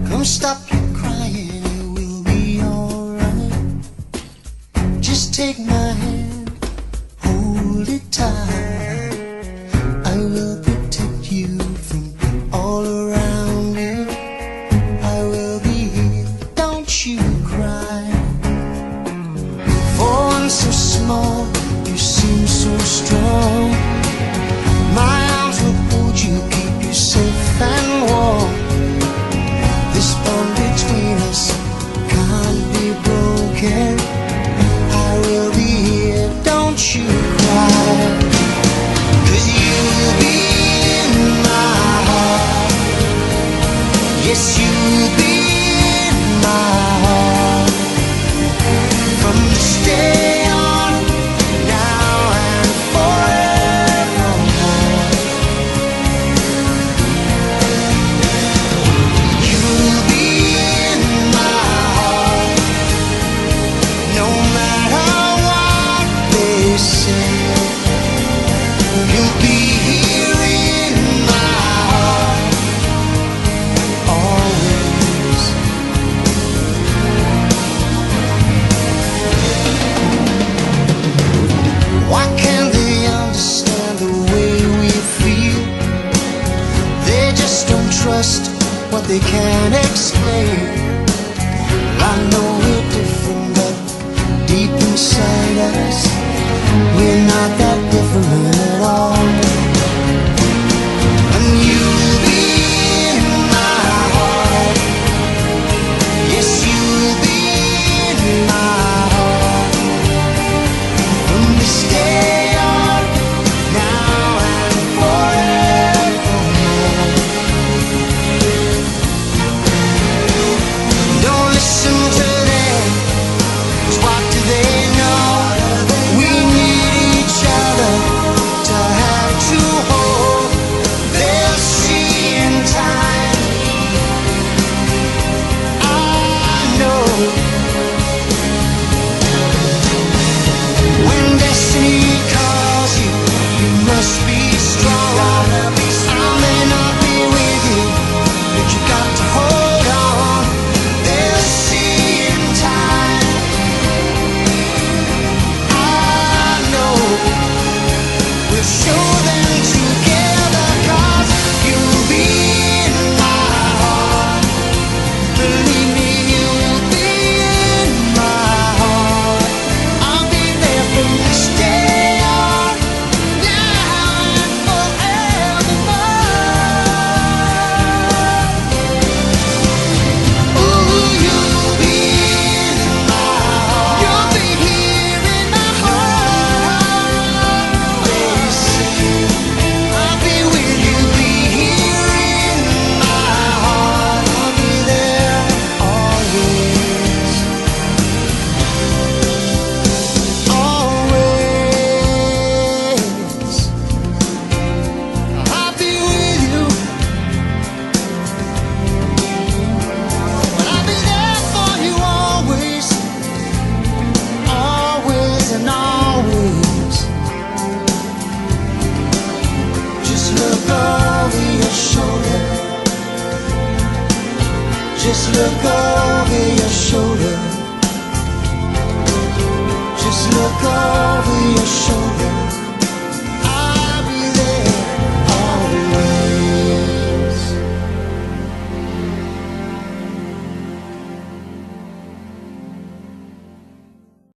Come stop your crying, it will be alright. Just take my hand, hold it tight. I will protect you from all around you. I will be here, don't you cry. For one so small, you seem so strong. My arms will hold you, keep you safe and warm. This bond between us can't be broken. I will be here, don't you cry. 'Cause you'll be in my heart. Yes, you'll be in my heart. From this day on, now and forevermore. You'll be in my heart. No matter what they say, you'll be here in my heart. Always. Why can't they understand the way we feel? They just don't trust what they can't explain. I know we're different, but deep inside us, we're not that different at all. And you'll be in my heart. Yes, you'll be in my heart. From this day on, now and forevermore. Don't listen to them, 'cause what do they know? We need each other to have to hold. They'll see in time. I know. When destiny calls you, you must be strong. I may not be with you, but you got to hold on. They'll see in time. I know. We'll show them together, 'cause you'll be in my heart. Believe me, you'll be in my heart. I'll be there from this day on, now and forevermore. Ooh, you'll be in my heart. You'll be here in my heart. Always. I'll be with you, be here in my heart. I'll be there always. Always. I'll be with you. But I'll be there for you always. Always and always. Just look over your shoulder. Just look over your shoulder. Just look over